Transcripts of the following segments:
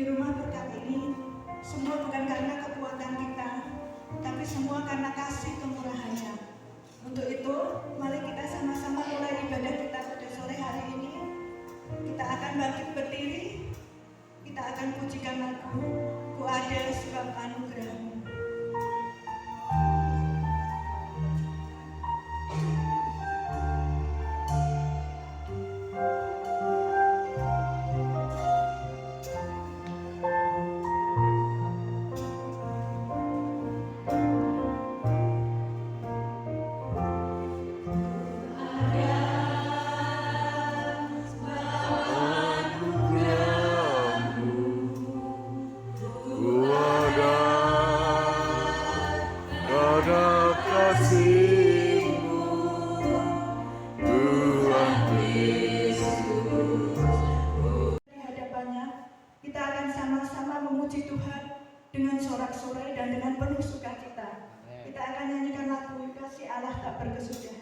di rumah berkat ini, semua bukan karena kekuatan kita, tapi semua karena kasih kemurahan-Nya. Untuk itu, mari kita sama-sama mulai ibadah kita pada sore hari ini. Kita akan bangkit berdiri, kita akan pujikan lagu Ku Ada Sebab Anugerah-Mu. Memuji Tuhan dengan sorak-sorai dan dengan penuh sukacita. Kita akan nyanyikan lagu Kasih Allah Tak Berkesudahan.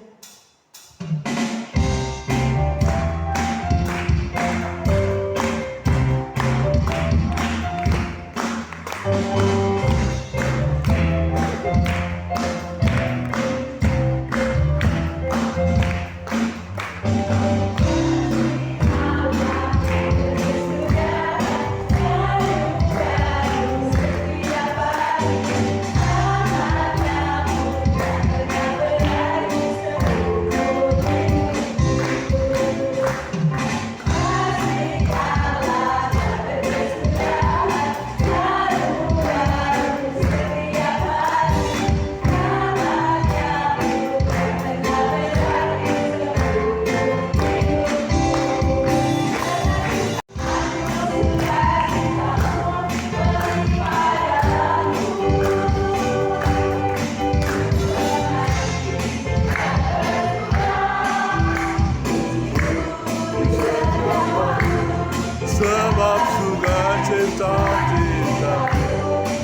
Sebab sukacita kita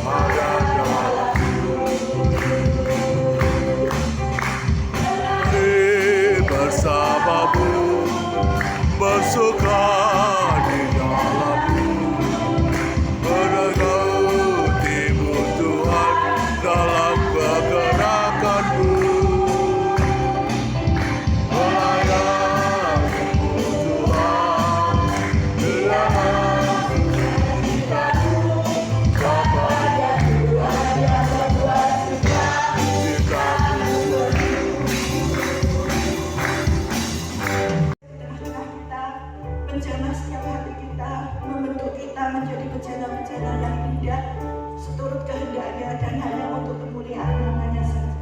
ada dalam bersamamu, bersuka di dalammu, mengerti Tuhan dalam pergerakanmu. Menjamah setiap hati kita, membentuk kita menjadi bejana-bejana yang indah seturut kehendak-Nya dan hanya untuk kemuliaan nama-Nya saja.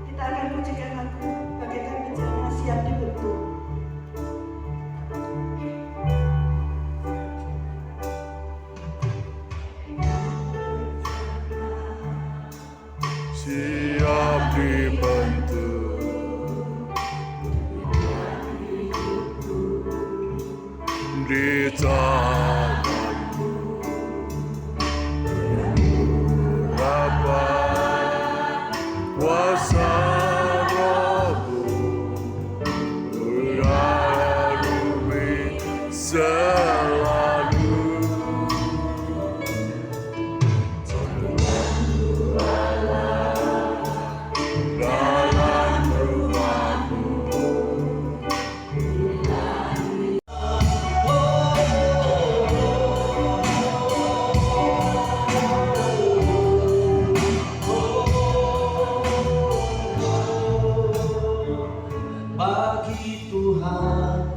Kita akan pujikan lagu bagaikan bejana siap dibentuk. Siap dibentuk di tanganmu, dapat kuasa Rohmu mengarungi selalu. Dalam rumahmu bagi Tuhan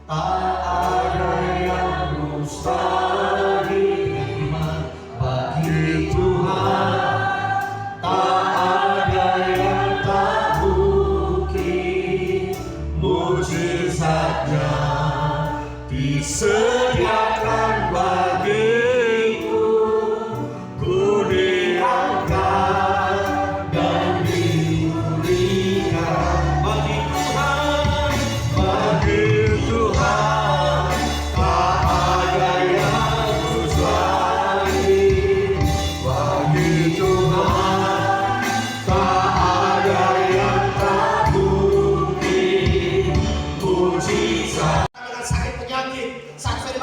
tak ada yang mustahil. Bagi Tuhan tak ada yang tak mungkin. Mujizatnya disediakan bagiku, ku diangkat dan dimuliakan. Bagi Tuhan tak ada yang mustahil. Bagi Tuhan tak ada yang tak mungkin. Mujizat sakit penyakit, sakit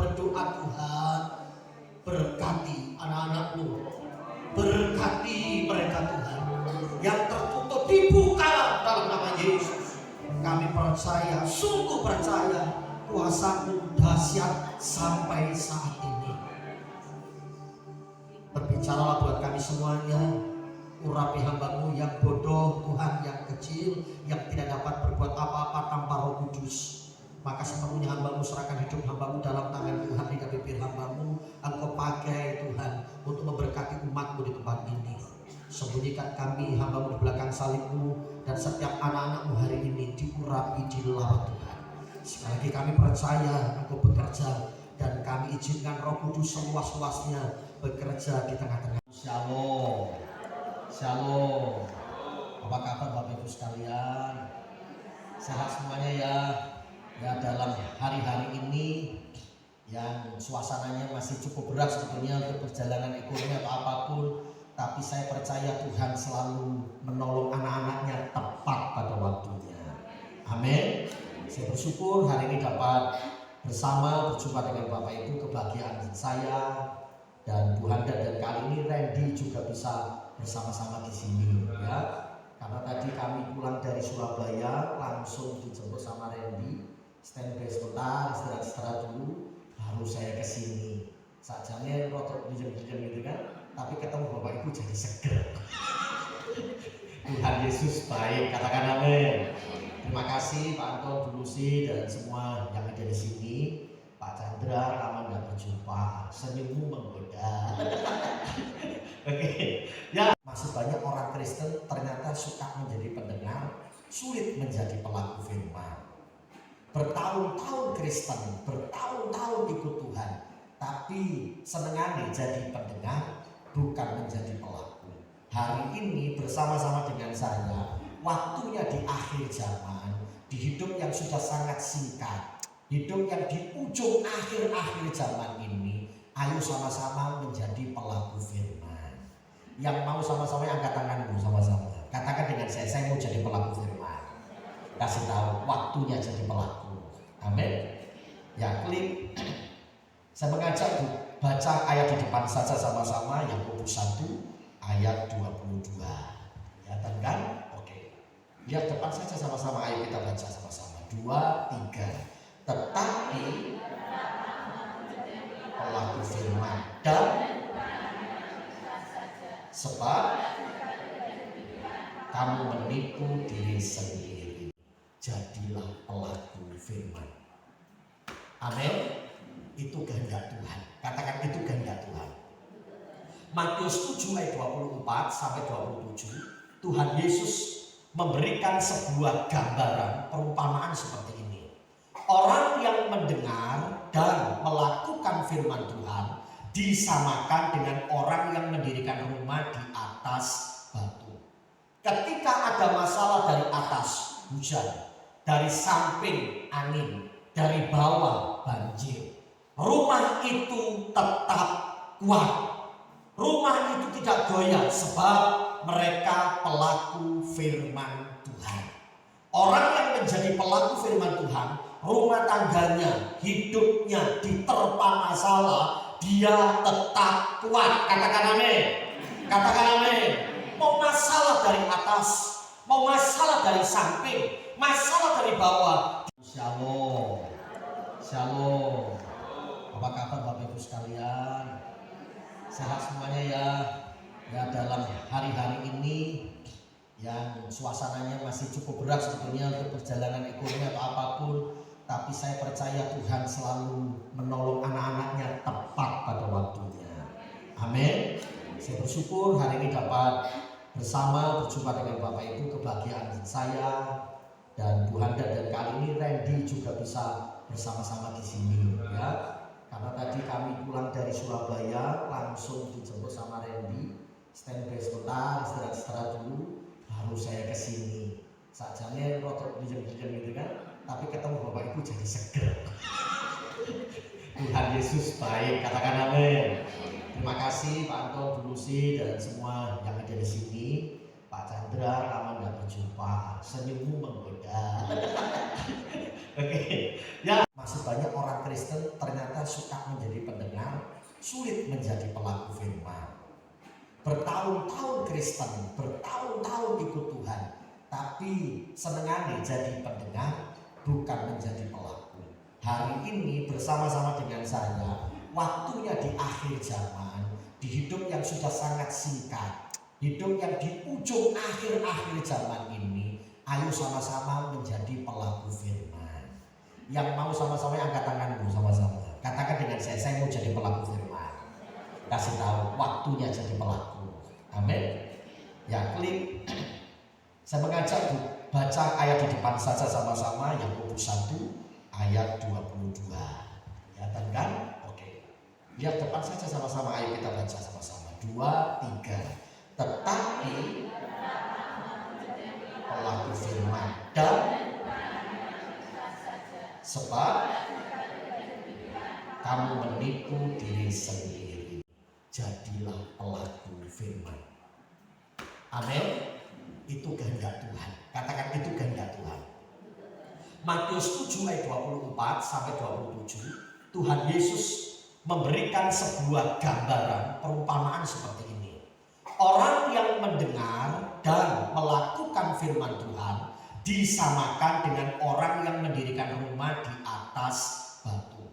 berdoa, Tuhan, berkati anak-anak-Mu, berkati mereka Tuhan, yang tertutup dibuka dalam nama Yesus. Kami percaya, sungguh percaya, kuasa-Mu dahsyat sampai saat ini. Berbicaralah buat kami semuanya, urapi hamba-Mu yang bodoh, Tuhan, yang kecil, yang tidak dapat berbuat apa-apa tanpa Roh Kudus. Maka sepenuhnya hamba-Mu, serahkan hidup hamba-Mu dalam tangan Tuhan, lidah bibir hamba-Mu. Engkau pakai Tuhan untuk memberkati umat-Mu di tempat ini. Sembunyikan kami hamba-Mu di belakang salib-Mu, dan setiap anak-anak-Mu hari ini diurapi, dilawat Tuhan. Sekali lagi kami percaya Engkau bekerja, dan kami izinkan Roh Kudus seluas-luasnya bekerja di tengah-tengah. Shalom, shalom. Apa kabar Bapak Ibu sekalian? Sehat semuanya ya? Ya, dalam hari-hari ini yang suasananya masih cukup berat sebetulnya untuk perjalanan ekonomi atau apapun, tapi saya percaya Tuhan selalu menolong anak-anaknya tepat pada waktunya. Amin. Saya bersyukur hari ini dapat bersama berjumpa dengan Bapak Ibu, kebahagiaan saya dan Bu Handa, dan kali ini Randy juga bisa bersama-sama di sini ya. Karena tadi kami pulang dari Surabaya langsung dijemput sama Randy. Standby sebentar, istirahat dulu, baru saya kesini. Sajane rotok dijem-dijem gitu kan, tapi ketemu Bapak Ibu jadi seger. Tuhan Yesus baik, katakan amin. Terima kasih Pak Anton, Bu Lucy, dan semua yang ada di sini. Pak Chandra, lama tidak berjumpa, senyummu menggoda. Oke, ya. Masih banyak orang Kristen ternyata suka menjadi pendengar, sulit menjadi pelaku firman. Bertahun-tahun Kristen, bertahun-tahun ikut Tuhan, tapi senengane jadi pendengar, bukan menjadi pelaku. Hari ini bersama-sama dengan saya, waktunya di akhir zaman, di hidup yang sudah sangat singkat, hidup yang di ujung akhir-akhir zaman ini, ayo sama-sama menjadi pelaku firman. Yang mau sama-sama angkat tanganmu sama-sama. Katakan dengan saya mau jadi pelaku firman. Kasih tahu waktunya jadi pelaku. Amin. Ya, klik. Saya mengajak baca ayat di depan saja sama-sama, Yakobus 1 ayat 22. Ya kan? Oke. Lihat depan saja sama-sama, ayo kita baca sama-sama. 2, 3. Tetapi pelaku firman dan sebab kamu menipu diri sendiri, jadilah pelaku firman. Amin. Itu kehendak Tuhan. Katakan itu kehendak Tuhan. Matius 7 ayat 24 sampai 27, Tuhan Yesus memberikan sebuah gambaran, perumpamaan seperti ini. Orang yang mendengar dan melakukan firman Tuhan disamakan dengan orang yang mendirikan rumah di atas batu. Ketika ada masalah dari atas, hujan, dari samping angin, dari bawah banjir, rumah itu tetap kuat. Rumah itu tidak goyah sebab mereka pelaku firman Tuhan. Orang yang menjadi pelaku firman Tuhan, rumah tangganya, hidupnya diterpa masalah, dia tetap kuat. Katakan amin. Katakan amin. Mau masalah dari atas, mau masalah dari samping, masalah dari bawah. Shalom. Shalom. Apa kabar Bapak Ibu sekalian? Sehat semuanya ya? Ya, dalam hari-hari ini yang suasananya masih cukup berat sebetulnya untuk perjalanan ekonomi atau apapun, tapi saya percaya Tuhan selalu menolong anak-anaknya tepat pada waktunya. Amin. Saya bersyukur hari ini dapat bersama berjumpa dengan Bapak Ibu, kebahagiaan saya dan Bu Handa, dan kali ini Randy juga bisa bersama-sama di sini ya. Karena tadi kami pulang dari Surabaya langsung dijemput sama Randy. Standby sebentar, istirahat dulu, baru saya kesini. Sajane rotok dijem-dijem gitu kan, tapi ketemu Bapak Ibu jadi seger. Tuhan Yesus baik, katakan amin. Terima kasih Pak Anton, Bu Lucy, dan semua yang ada di sini. Pak Chandra, lama tidak berjumpa, senyummu menggoda. Oke, ya. Masih banyak orang Kristen ternyata suka menjadi pendengar, sulit menjadi pelaku firman. Bertahun-tahun Kristen, bertahun-tahun ikut Tuhan, tapi senengane jadi pendengar, bukan menjadi pelaku. Hari ini bersama-sama dengan saya, waktunya di akhir zaman, di hidup yang sudah sangat singkat, hidup yang di ujung akhir-akhir zaman ini, ayo sama-sama menjadi pelaku firman. Yang mau sama-sama angkat tanganmu sama-sama. Katakan dengan saya mau jadi pelaku firman. Kasih tahu waktunya jadi pelaku. Amin. Ya, klik. Saya mengajak baca ayat di depan saja sama-sama. Yakobus 1 ayat 22. Ya, kan? Oke. Lihat depan saja sama-sama, ayo kita baca sama-sama. 2, 3. Tetapi pelaku firman dan sebab kamu menipu diri sendiri, jadilah pelaku firman. Amin. Itu kehendak Tuhan. Katakan itu kehendak Tuhan. Matius 7 ayat 24 sampai 27, Tuhan Yesus memberikan sebuah gambaran perumpamaan seperti ini. Orang yang mendengar dan melakukan firman Tuhan disamakan dengan orang yang mendirikan rumah di atas batu.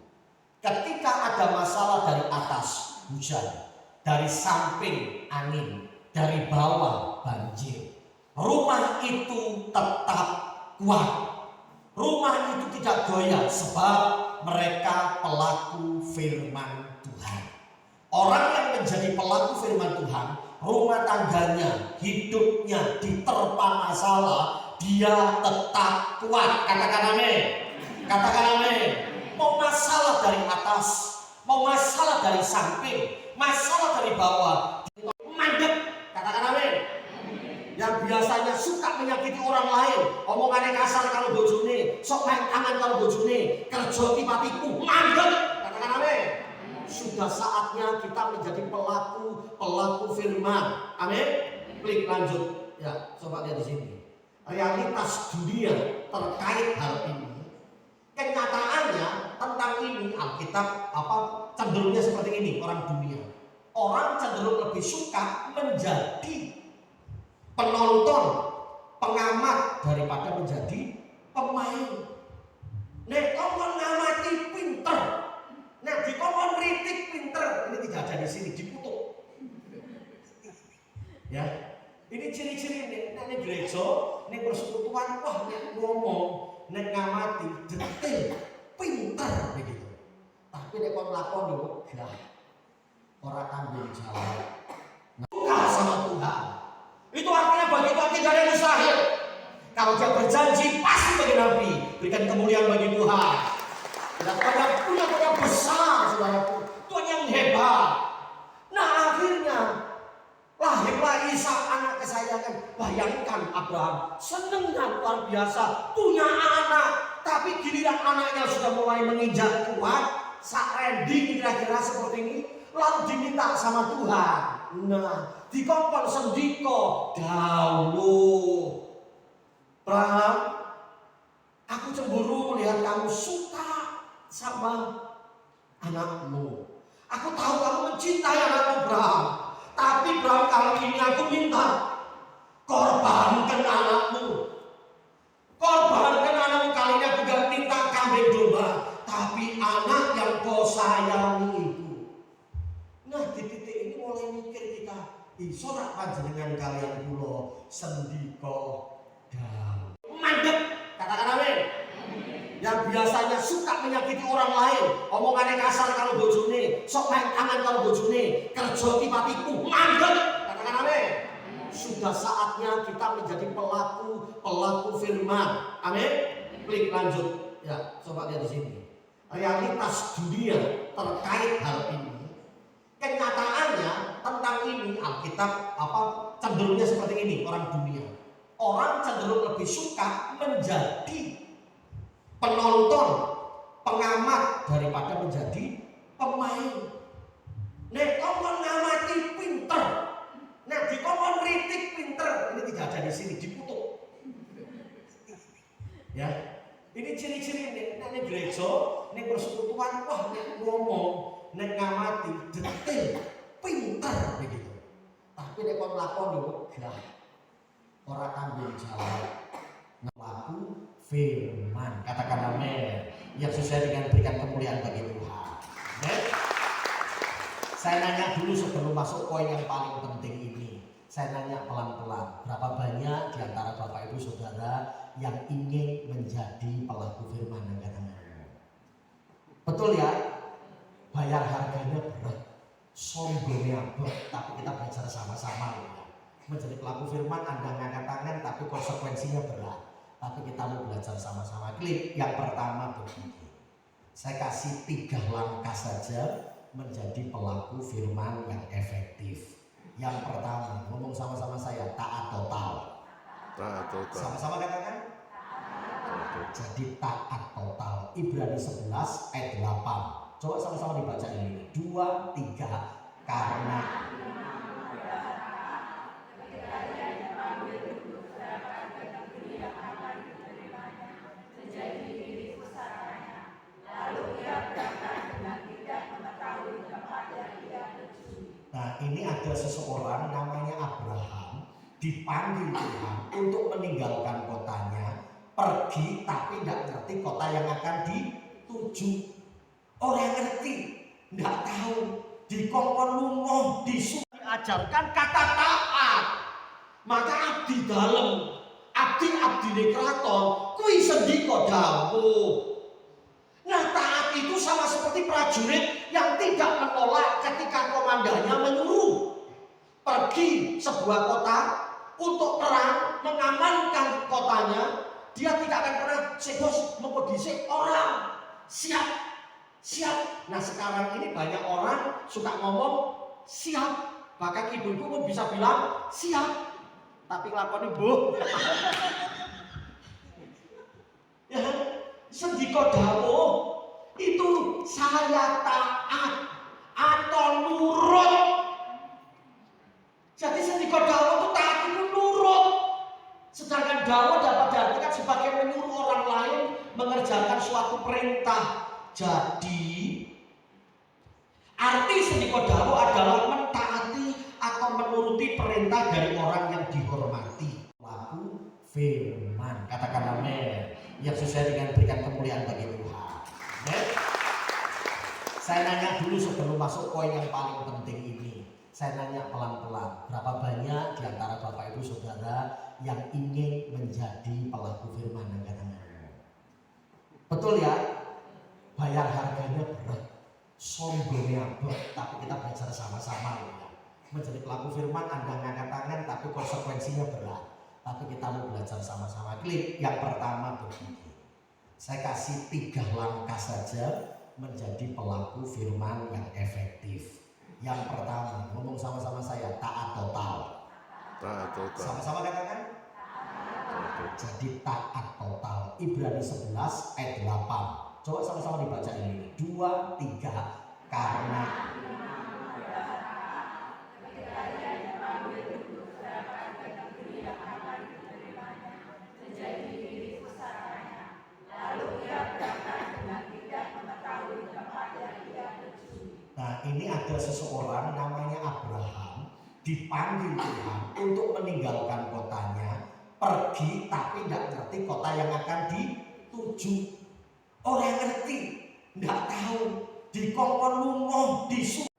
Ketika ada masalah dari atas hujan, dari samping angin, dari bawah banjir, rumah itu tetap kuat. Rumah itu tidak goyah sebab mereka pelaku firman Tuhan. Orang yang menjadi pelaku firman Tuhan, rumah tangganya, hidupnya diterpa masalah, dia tetap kuat. Katakan amin. Katakan amin. Mau masalah dari atas, mau masalah dari samping, masalah dari bawah, mandek. Katakan amin. Yang biasanya suka menyakiti orang lain, omongannya kasar kalau bojone, sok main tangan kalau bojone, kerja tiba-tiba mandek. Katakan amin. Sudah saatnya kita menjadi pelaku firman. Amin. Klik lanjut. Ya, coba lihat di sini. Realitas dunia terkait hal ini. Kenyataannya tentang ini Alkitab cenderungnya seperti ini. Orang dunia, orang cenderung lebih suka menjadi penonton, pengamat daripada menjadi pemain. Nek kon ngamati pinter, nek dikon kritik pinter, ini tidak ada di sini, dikutuk. Ya. Ini ciri-ciri nek gereja, nek persekutuan, wah nek ngomong, nek ngamati, detail, pinter begitu. Tapi nek kon lakoni wegah, ora tanggung jawab. Nah, sama Tuhan. Itu artinya bagi Tuhan tidak ada yang mustahil. Kalau dia berjanji pasti bagi Nabi, berikan kemuliaan bagi Tuhan. Dan Tuhan yang punya Tuhan besar, saudaraku, Tuhan yang hebat. Nah akhirnya lahirlah Ishak anak kesayangan. Bayangkan Abraham senengnya luar biasa punya anak, tapi giliran anaknya sudah mulai menginjak kuat, ending kira-kira seperti ini, lalu diminta sama Tuhan. Nah, dikongkon sendiko dawuh, Abraham, aku cemburu melihat kamu suka sama anakmu. Aku tahu kamu mencintai anakmu Abraham. Tapi Abraham kali ini aku minta korbankan anakmu. Korbankan anakmu kali ini aku gak minta kambing domba, tapi anak yang kau sayangi itu. Nah di titik ini mulai mikir kita, iso rak panjenengan kalian kula sendika dawuh. Mandek, katakan amin. Yang biasanya suka menyakiti orang lain, omongannya kasar kalau bojone, sok main tangan kalau bojone, kerja tiba-tiba mandek. Katakan amin. Sudah saatnya kita menjadi pelaku firman. Amin. Klik lanjut. Ya, coba lihat di sini. Realitas dunia terkait hal ini. Kenyataannya tentang ini Alkitab cenderungnya seperti ini. Orang dunia, orang cenderung lebih suka menjadi penonton, pengamat daripada menjadi pemain. Nek kon ngamati pinter, nek dikon kritik pinter, ini tidak ada di sini, dikutuk. Ya, ini ciri-ciri nek gereja, nek persekutuan, wah nek ngomong, nek ngamati, detail, pintar begitu. Tapi nek kon lakoni wegah, ora tanggung jawab. Laku firman, katakan amin. Yang sesuai dengan berikan kemuliaan bagi Tuhan. Amin. Saya nanya dulu sebelum masuk poin yang paling penting ini. Saya nanya pelan-pelan, berapa banyak di antara Bapak Ibu Saudara yang ingin menjadi pelaku firman dan kata-kata? Betul ya? Bayar harganya berat, sombongnya berat, tapi kita belajar sama-sama ya. Menjadi pelaku firman Anda ngangkat tangan, tapi konsekuensinya berat. Tapi kita mau belajar sama-sama. Klik yang pertama begini. Saya kasih 3 langkah saja menjadi pelaku firman yang efektif. Yang pertama, ngomong sama-sama saya, taat total. Taat total. Sama-sama katakan. Jadi taat total. Ibrani 11 ayat 8. Coba sama-sama dibaca ini. 2, 3. Karena nah ini ada seseorang namanya Abraham dipanggil Tuhan untuk meninggalkan kotanya, pergi tapi tidak ngerti kota yang akan dituju. Orang ngerti, tidak tahu, dikongkon lungoh, disuruh diajarkan kata taat. Maka abdi dalem, abdi kraton, kuwi sendika dawuh. Nah taat itu sama seperti prajurit yang tidak menolak ketika komandannya menyuruh pergi sebuah kota untuk perang, mengamankan kotanya. Dia tidak akan pernah bos mau dhisik orang, siap. Nah sekarang ini banyak orang suka ngomong siap, bahkan ibu-ibu pun bisa bilang siap, tapi lakoni bu ya sendika dawuh itu saya taat atau nurut. Jadi sendika dawuh itu taat itu nurut. Sedangkan dawuh dapat diartikan sebagai menyuruh orang lain mengerjakan suatu perintah. Jadi arti sendika dawuh adalah mentaati atau menuruti perintah dari orang yang dihormati. Laku firman, katakan amin. Yang sesuai dengan berikan kemuliaan bagi Tuhan. Amin. Saya nanya dulu sebelum masuk poin yang paling penting ini. Saya nanya pelan-pelan, berapa banyak di antara Bapak Ibu Saudara yang ingin menjadi pelaku firman dan kata-kata? Betul ya? Bayar harganya berat, sombongnya berat, tapi kita belajar sama-sama ya. Menjadi pelaku firman Anda ngangkat tangan, tapi konsekuensinya berat. Tapi kita mau belajar sama-sama. Klik yang pertama begini. Saya kasih 3 langkah saja menjadi pelaku firman yang efektif. Yang pertama, ngomong sama-sama saya, taat total. Taat total. Sama-sama katakan. Jadi taat total. Ibrani 11 ayat 8. Coba sama-sama dibaca ini. 2, 3. Karena nah ini ada seseorang namanya Abraham dipanggil Tuhan untuk meninggalkan kotanya, pergi tapi tidak ngerti kota yang akan dituju. Orang ngerti, tidak tahu, dikongkon lungoh, disuruh.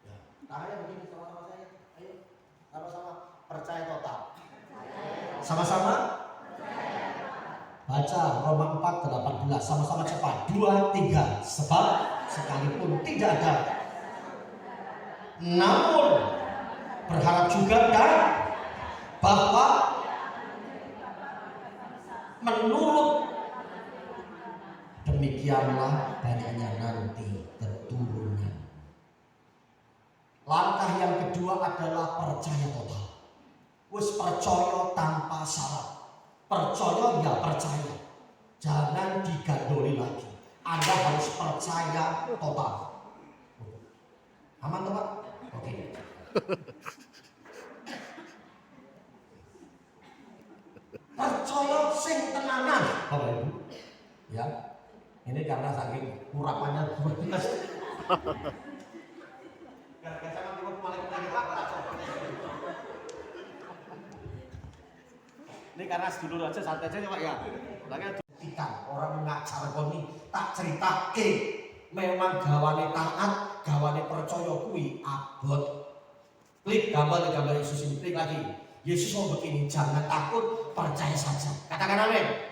Ya, tangannya begini sama-sama saya. Ayo, sama-sama percaya total. Sama-sama baca Roma 4:18, sama-sama cepat. 2, 3. Sebab sekalipun tidak ada, namun berharap juga dan bahwa menurut demikianlah banyaknya nanti keturunan. Langkah yang kedua adalah percaya total. Wis percaya tanpa syarat. Percaya ya percaya, jangan digandoli lagi. Anda harus percaya total. Aman tuh Pak? Oke. Percaya sing tenanan, Bapak Ibu. Ya, ini karena saking urapannya berbeda. Ini karena sedulur aja santai aja Pak ya. Ketika orang mengajar koni tak ceritake memang gawane taat, gawane percaya kuwi abot. Klik gambar Yesus ini, klik lagi. Yesus mau begini, jangan takut, percaya saja. Katakan amin.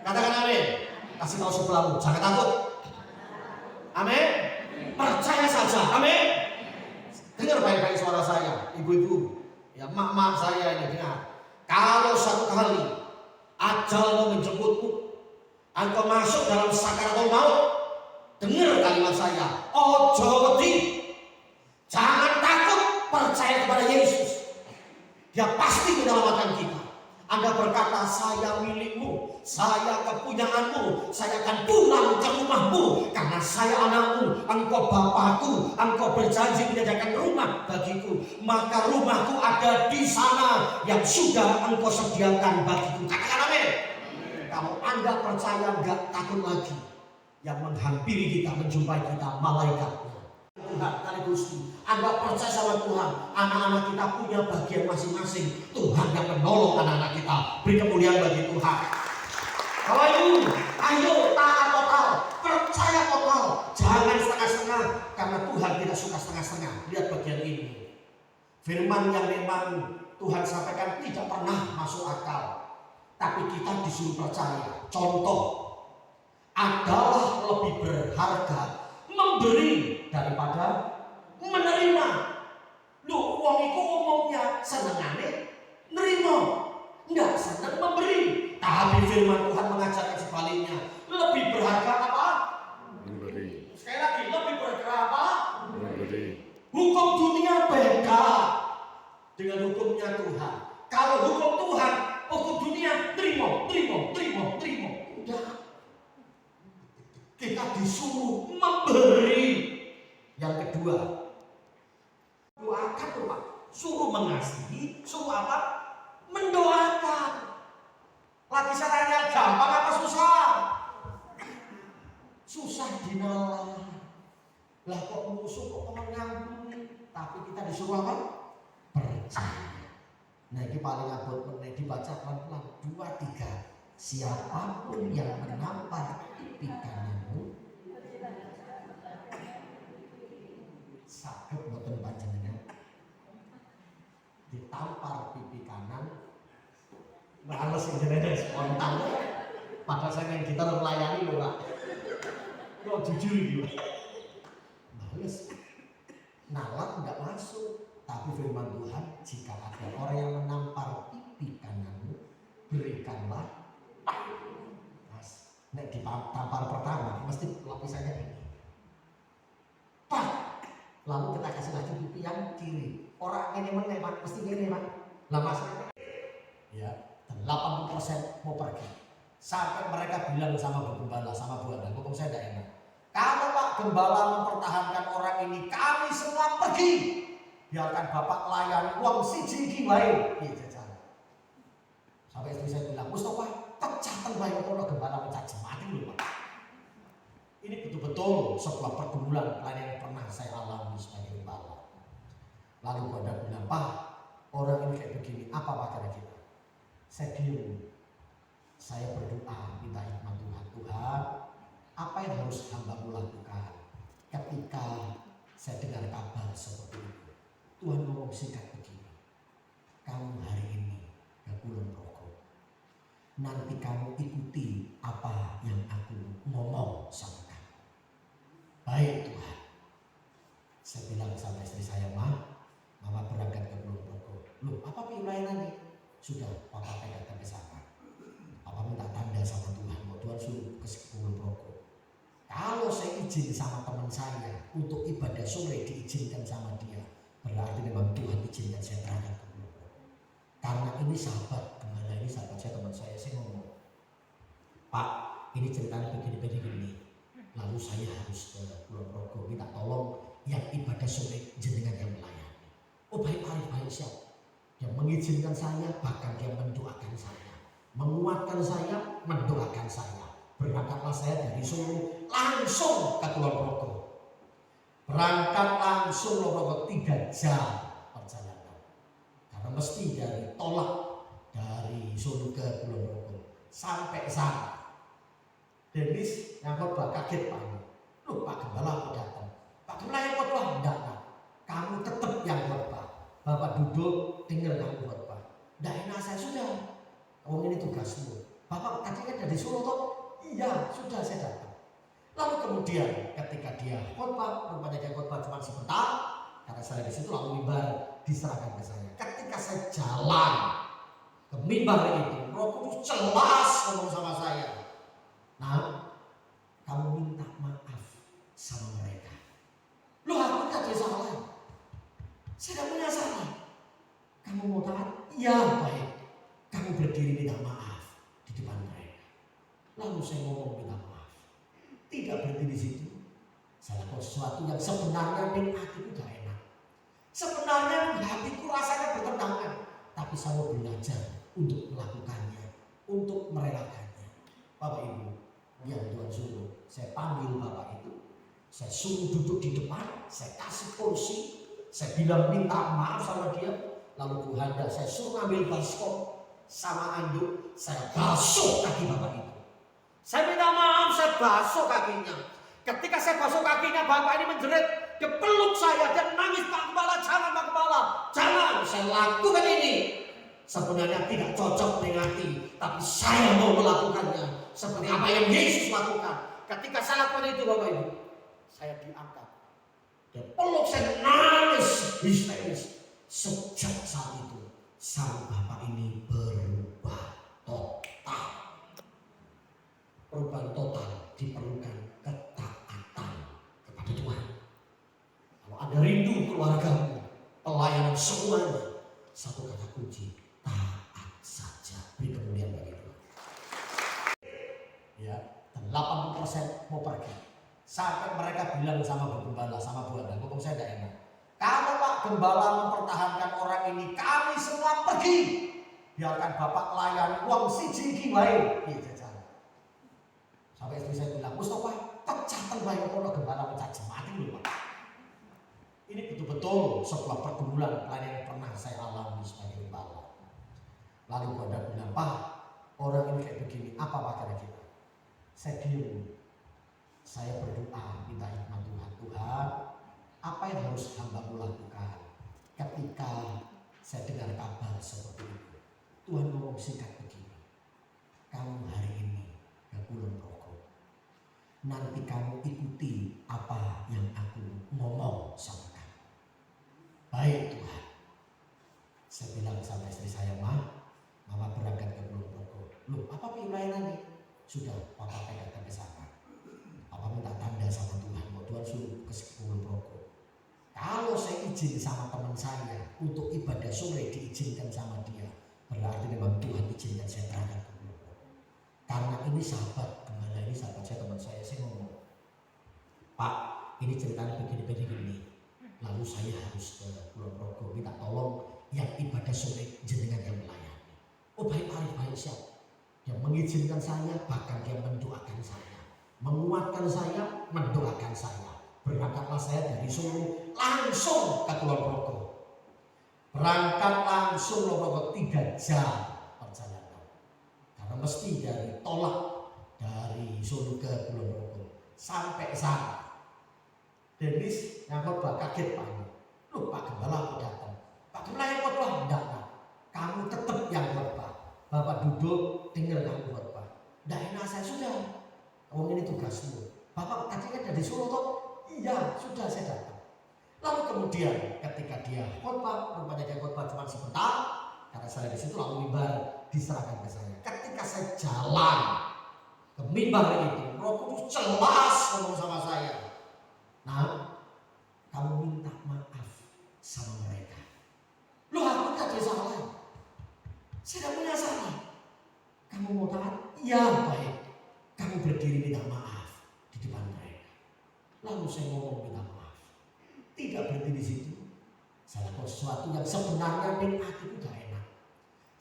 Katakan amin. Kasih tahu sebelahmu, jangan takut. Amin. Percaya saja. Amin. Dengar baik-baik suara saya, ibu-ibu, ya mak-mak saya ini dengar. Kalau satu kali ajal mau menjemputmu, engkau masuk dalam sakaratul maut, dengar kalimat saya. Ojo wedi, jangan takut, percaya kepada Yesus. Dia pasti menyelamatkan kita. Anda berkata, saya milikmu, saya kepunyaanmu, saya akan pulang ke rumahmu karena saya anakmu, engkau bapakku, engkau berjanji menyediakan rumah bagiku, maka rumahku ada di sana yang sudah engkau sediakan bagiku. Katakan amin. Kalau Anda percaya, enggak takut lagi. Yang menghampiri kita, menjumpai kita, malaikatnya. Tuhan kali Gusti, Anda percaya sama Tuhan, anak-anak kita punya bagian masing-masing. Tuhan yang menolong anak-anak kita. Beri kemuliaan bagi Tuhan. Ayo taat total, percaya total, jangan setengah-setengah, karena Tuhan tidak suka setengah-setengah. Lihat bagian ini, firman yang memang Tuhan sampaikan tidak pernah masuk akal, tapi kita disuruh percaya. Contoh adalah lebih berharga memberi daripada menerima. Loh, wong iku umumnya senengane nerima, enggak seneng memberi. Tapi firman Tuhan mengajarkan sebaliknya. Lebih berharga apa? Memberi. Sekali lagi, lebih berharga apa? Memberi. Hukum dunia beda dengan hukumnya Tuhan. Kalau hukum Tuhan, hukum dunia terima. Udah. Kita disuruh memberi. Yang kedua, doakan Tuhan. Suruh mengasihi, suruh apa? Mendoakan. Lagi saya tanya, gampang apa susah? Susah dinalar. Lah kok musuh kok mengampuni? Tapi kita disuruh apa? Percaya. Nah ini paling abot meneh dibaca pelan-pelan. 2, 3. Siapapun yang menampar pipi kananmu, saged boten panjenengan ditampar pipi kanan. Males jenenge spontan. Padahal saya kita melayani lho, Pak. Kok jujur iki, Pak. Males. Nalar enggak masuk. Tapi firman Tuhan, jika ada orang yang menampar pipi kananmu, berikanlah. Mas, nek ditampar pertama mesti lapisannya ini. Pak. Lalu kita kasih lagi pipi yang kiri. Orang ini meneh, Pak, mesti kiri, Pak. Lah masalahnya ya, 80% mau pergi. Sampai mereka bilang sama Bu Gembala, sama Bu Anda, ngomong saya tidak enak. Kalau Pak Gembala mempertahankan orang ini, kami semua pergi. Biarkan Bapak layani uang siji wae. Piye jajan. Sampai istri saya bilang, Mustafa, pecahkan wae kalau Gembala pecah mati dulu, Pak. Ini betul-betul sebuah pergumulan lain yang pernah saya alami sebagai gembala. Lalu Bu Anda bilang, Pak, orang ini kayak begini, apa Pak kira-kira? Saya diam. Saya berdoa, minta hikmat Tuhan. Tuhan, apa yang harus hamba-Mu lakukan ketika saya dengar kabar seperti itu? Tuhan ngomong singkat begini, kamu hari ini ke Kulon Progo, nanti kamu ikuti apa yang aku ngomong sama kamu. Baik Tuhan. Saya bilang sama istri saya, Mama berangkat ke Kulon Progo. Loh, apa pelayanannya? Sudah, Papa pegang ke sana. Papa minta tanda sama Tuhan, mau Tuhan suruh ke Kulon Progo. Kalau saya izin sama teman saya untuk ibadah sore diizinkan sama dia, berarti memang Tuhan izinkan saya berangkat ke Kulon Progo. Karena ini sahabat, gembala ini sahabat saya, teman saya ngomong, Pak, ini ceritanya begini. Lalu saya harus ke Kulon Progo, minta tolong yang ibadah sore jenengan yang melayani. Oh baik, siap. Yang mengizinkan saya, bahkan dia mendoakan saya, menguatkan saya, mendoakan saya. Berangkatlah saya dari Solo langsung ke Kulon Progo. Berangkat langsung Progo 3 jam perjalanan. Karena mesti dari tolak dari Solo ke Kulon Progo. Sampai sana. Denis yang khotbah kaget Pak. Loh Pak Gembala aku datang. Pak Gembala yang khotbah enggak Pak. Kamu tetap yang khotbah. Bapak duduk dengar kamu khotbah. Nggak enak saya sudah. Kamu ini tugasmu. Bapak tadi kan dari Solo toh? Iya, sudah saya datang. Lalu kemudian ketika dia khotbah, rupanya dia khotbah cuma sebentar, karena saya di situ lalu mimbar diserahkan ke saya. Ketika saya jalan ke mimbar itu, Roh Kudus jelas ngomong sama saya. Nah, kamu minta maaf sama mereka. Loh, aku tidak ada salah. Saya tidak punya salah. Kamu mau taat? Iya, baik. Kamu berdiri minta maaf di depan mereka. Lalu saya ngomong minta maaf. Tidak berhenti di situ. Saya lakukan sesuatu yang sebenarnya di hatiku gak enak. Sebenarnya di hatiku rasanya bertentangan. Tapi saya mau belajar untuk melakukannya. Untuk merelakannya. Bapak Ibu, yang Tuhan suruh. Saya panggil Bapak itu. Saya suruh duduk di depan. Saya kasih kursi. Saya bilang minta maaf sama dia. Lalu Tuhan dan saya suruh ambil baskom sama anduk. Saya basuh kaki Bapak itu. Saya minta maaf, saya basuh kakinya. Ketika saya basuh kakinya, Bapak ini menjerit. Dia peluk saya, dia nangis, Pak Gembala, jangan Pak Gembala. Jangan, saya lakukan ini. Sebenarnya tidak cocok dengan hati. Tapi saya mau melakukannya. Seperti apa yang Yesus lakukan. Ketika saya lakukan itu Bapak Ibu, saya diangkat. Dia peluk, saya nangis histeris. Sejak saat itu, sang Bapak ini berubah total. Perubahan total diperlukan ketaatan kepada Tuhan. Kalau ada rindu keluargamu, pelayanan semuanya, satu kata kunci, taat saja. Beri kemuliaan bagi Tuhan. Ya, 80% mau pergi. Sampai mereka bilang sama Bu Gembala, sama Bu Anda, ngomong saya tidak enak. Kalau Pak Gembala mempertahankan orang ini, kami semua pergi. Biarkan Bapak layani uang siji wae. Iya jajan. Sampai istri saya bilang, Mustafa, pecahkan wae kalau Gembala mencaci mati loh Pak. Ini betul-betul sebuah pergumulan yang pernah saya alami sebagai gembala. Lalu Anda bilang, Pak, orang ini kayak begini, apa Pak kira-kira? Saya diam. Saya berdoa, minta hikmat Tuhan. Tuhan, apa yang harus hamba-Mu lakukan ketika saya dengar kabar seperti itu? Tuhan ngomong singkat begini. Kamu hari ini ke Kulon Progo. Nanti kamu ikuti apa yang aku ngomong sama kamu. Baik Tuhan. Saya bilang sama istri saya, Mama berangkat ke Kulon Progo. Loh, apa pelayanannya? Sudah, Papa datang ke sana. Papa minta tanda sama Tuhan. Mau Tuhan suruh ke Kulon Progo. Kalau saya izin sama teman saya untuk ibadah sore diizinkan sama dia, berarti memang Tuhan izinkan saya berangkat ke Kulon Progo. Karena ini sahabat gembala, ini sahabat saya, teman saya ngomong, Pak, ini ceritanya begini. Lalu saya harus ke Kulon Progo, minta tolong yang ibadah sore jenengan yang melayani. Oh baik Arif, baik siap. Yang mengizinkan saya, bahkan dia mendoakan saya, menguatkan saya, mendoakan saya. Berangkatlah saya dari Solo langsung ke Kulon Progo. Berangkat langsung Progo 3 jam perjalanan. Karena mesti dari tolak dari Solo ke Kulon Progo. Sampai sana. Denis yang khotbah kaget Pak. Loh Pak Gembala aku datang. Pak Gembala yang khotbah enggak Pak. Kamu tetap yang khotbah. Bapak duduk dengar kamu khotbah. Enggak enak saya sudah. Kamu ini tugasmu. Bapak tadi kan dari Solo toh? Iya, sudah saya datang. Lalu kemudian ketika dia khotbah, rupanya dia khotbah cuma sebentar, karena saya di situ lalu mimbar diserahkan ke saya. Ketika saya jalan ke mimbar itu, Roh Kudus jelas ngomong sama saya. Nah, kamu minta maaf sama mereka. Loh, aku tidak ada salah. Saya tidak punya salah. Kamu mau taat? Iya, baik. Kamu berdiri minta maaf di depan mereka. Lalu saya ngomong minta maaf. Tidak berhenti di situ. Saya lakukan sesuatu yang sebenarnya di hatiku gak enak.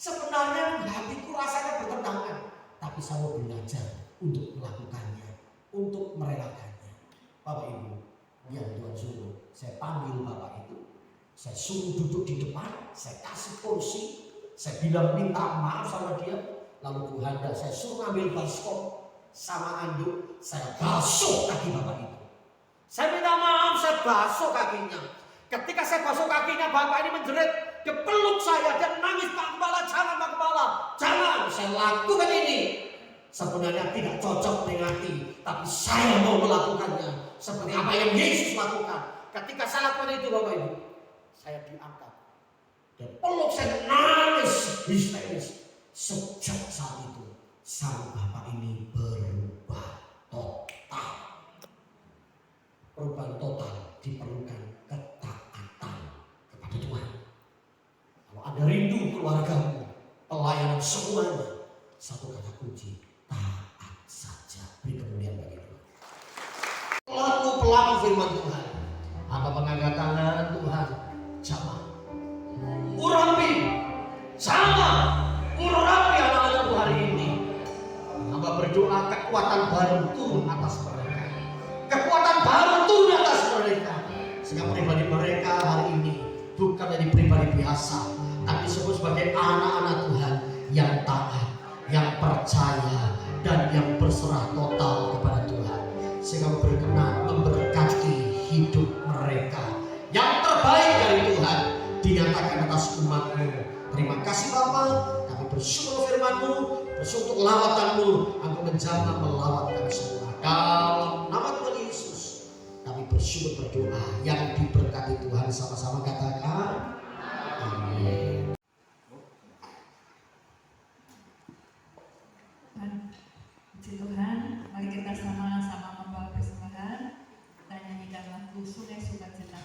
Sebenarnya di hatiku rasanya bertentangan. Tapi tapi saya mau belajar untuk melakukannya, untuk merelakannya. Bapak Ibu, yang Tuhan suruh, saya panggil Bapak itu, saya suruh duduk di depan, saya kasih kursi, saya bilang minta maaf sama dia, lalu Tuhan saya suruh ngambil baskom sama anduk, saya basuh kaki Bapak itu. Saya minta maaf, saya basuh kakinya. Ketika saya basuh kakinya, Bapak ini menjerit, dia peluk saya, dia nangis, Pak Kepala, jangan Pak Kepala, jangan. Saya lakukan ini. Sebenarnya tidak cocok dengan hati, tapi saya mau melakukannya seperti apa yang Yesus lakukan. Ketika saya lakukan itu, Bapak Ibu, saya diangkat. Dan peluk saya nangis histeris. Sejak saat itu, sang Bapak ini berubah total. Perubahan total diperlukan ketaatan kepada Tuhan. Kalau ada rindu keluargamu, pelayanan semuanya, satu kata kunci, taat saja. Beri kemuliaan bagi Tuhan. Pelaku firman Tuhan, apa mengangkat tangan Tuhan, jamaah. Urapi, sama, urapi anak-anakku hari ini. Hamba berdoa kekuatan baru turun atas mereka. Kekuatan baru turun atas mereka. Sehingga pribadi mereka hari ini bukan jadi pribadi biasa, tapi disebut sebagai anak-anak Tuhan yang taat, yang percaya, dan yang berserah total kepada Tuhan. Sehingga berkenan memberkati hidup mereka. Yang terbaik dari Tuhan dinyatakan atas umat-Mu. Terima kasih Bapa, kami bersyukur firman-Mu, bersyukur untuk lawatan-Mu. Engkau menjamah melawat kami semua. Dalam nama Tuhan Yesus, kami bersyukur berdoa. Yang diberkati Tuhan sama-sama katakan amin. Puji Tuhan, mari kita sama-sama membawa persembahan dan nyanyikan lagu Sungai Sukacita.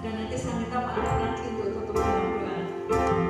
Dan nanti saya minta Pak Nanti untuk tutup dengan doa.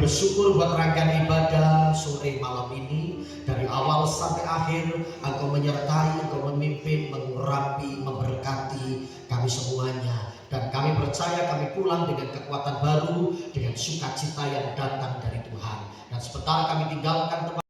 Bersyukur buat rangkaian ibadah sore malam ini. Dari awal sampai akhir Engkau menyertai, Engkau memimpin, mengurapi, memberkati kami semuanya. Dan kami percaya kami pulang dengan kekuatan baru, dengan sukacita yang datang dari Tuhan. Dan sebentar kami tinggalkan tempat